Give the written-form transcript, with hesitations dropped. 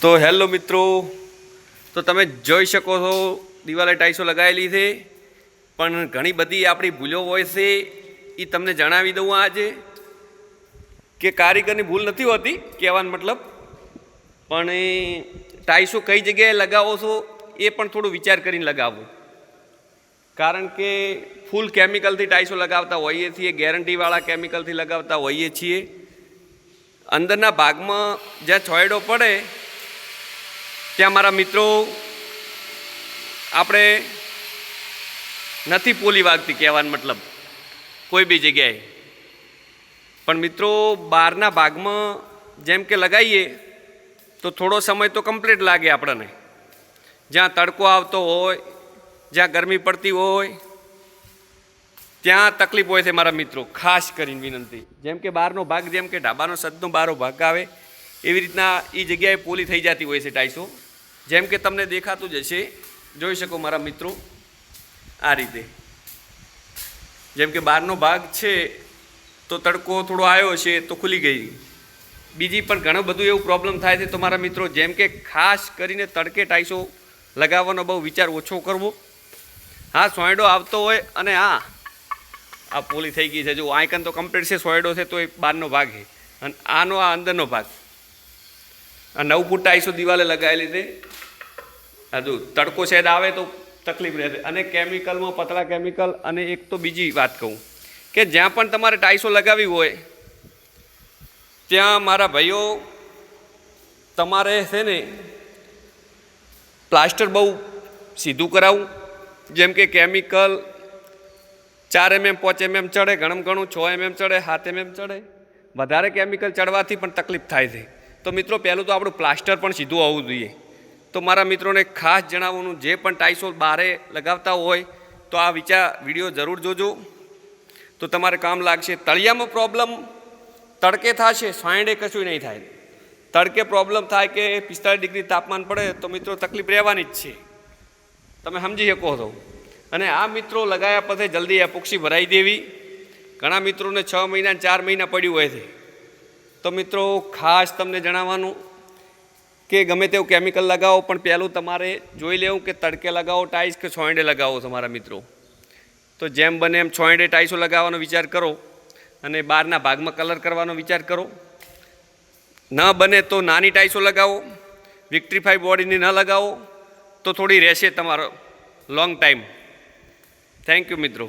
તો હેલો મિત્રો, તો તમે જોઈ શકો છો દિવાલે ટાઈસો લગાવેલી છે, પણ ઘણી બધી આપણી ભૂલો હોય છે. એ તમને જણાવી દઉં આજે કે કારીગરની ભૂલ નથી હોતી કહેવાનો મતલબ, પણ એ ટાઈસો કઈ જગ્યાએ લગાવો છો એ પણ થોડું વિચાર કરીને લગાવો. કારણ કે ફૂલ કેમિકલથી ટાઈસો લગાવતા હોઈએ છીએ, ગેરંટીવાળા કેમિકલથી લગાવતા હોઈએ છીએ. અંદરના ભાગમાં જ્યાં છોયડો પડે ત્યાં મારા મિત્રો આપણે નથી પોલી વાગતી કહેવાનો મતલબ કોઈ બી જગ્યાએ. પણ મિત્રો બહારના ભાગમાં જેમ કે લગાવીએ તો થોડો સમય તો કમ્પ્લીટ લાગે આપણને. જ્યાં તડકો આવતો હોય, જ્યાં ગરમી પડતી હોય ત્યાં તકલીફ હોય છે મારા મિત્રો. ખાસ કરીને વિનંતી, જેમ કે બહારનો ભાગ, જેમ કે ઢાબાનો સદનો બહારનો ભાગ આવે એવી રીતના એ જગ્યાએ પોલી થઈ જતી હોય છે ટાઈસો. જેમ કે તમને દેખાતું જ હશે, જોઈ શકો મારા મિત્રો આ રીતે. જેમ કે બહારનો ભાગ છે તો તડકો થોડો આવ્યો છે તો ખુલી ગઈ. બીજી પણ ઘણું બધું એવું પ્રોબ્લેમ થાય છે. તો મારા મિત્રો જેમ કે ખાસ કરીને તડકે ટાઈસો લગાવવાનો બહુ વિચાર ઓછો કરવો. હા, સોયડો આવતો હોય અને હા આ પોલી થઈ ગઈ છે, જો આઈકન તો કમ્પ્લીટ છે, સોયડો છે તો એ બહારનો ભાગ છે અને આનો આ અંદરનો ભાગ. આ 9 ફૂટ ટાઈસો દિવાલે લગાવેલી છે. હજુ તડકો શેડ આવે તો તકલીફ રહેશે. અને કેમિકલમાં પતળા કેમિકલ. અને એક તો બીજી વાત કહું કે જ્યાં પણ તમારે ટાઈસો લગાવી હોય ત્યાં મારા ભાઈઓ તમારે છે ને પ્લાસ્ટર બહુ સીધું કરાવું. જેમ કે કેમિકલ 4 mm 5 mm ચડે, ઘણું 6 mm ચડે, 7 mm ચડે. વધારે કેમિકલ ચડવાથી પણ તકલીફ થાય છે. તો મિત્રો પહેલું તો આપણું પ્લાસ્ટર પણ સીધું હોવું જોઈએ. તો મારા મિત્રોને ખાસ જણાવવાનું, જે પણ ટાઈસો બહારે લગાવતા હોય તો આ વિડીયો જરૂર જોજો, તો તમારે કામ લાગશે. તળિયામાં પ્રોબ્લેમ તડકે થશે, સાંયડે કશું નહીં થાય. તડકે પ્રોબ્લેમ થાય કે 45 ડિગ્રી તાપમાન પડે તો મિત્રો તકલીફ રહેવાની જ છે, તમે સમજી શકો છો. અને આ મિત્રો લગાવ્યા પછી જલ્દી એપોક્સી ભરાઈ દેવી. ઘણા મિત્રોને 6 મહિના 4 મહિના પડ્યું હોય છે. તો મિત્રો ખાસ તમને જણાવવાનું કે ગમે તેવું કેમિકલ લગાવો, પણ પહેલું તમારે જોઈ લેવું કે તડકે લગાવો ટાઈસ કે છોંયડે લગાવો છો મારા મિત્રો. તો જેમ બને એમ છોંયડે ટાઈસો લગાવવાનો વિચાર કરો અને બહારના ભાગમાં કલર કરવાનો વિચાર કરો. ન બને તો નાની ટાઈસો લગાવો, વિક્ટ્રીફાઈ બોડીની ન લગાવો તો થોડી રહેશે તમારો લોંગ ટાઈમ. થેન્ક યુ મિત્રો.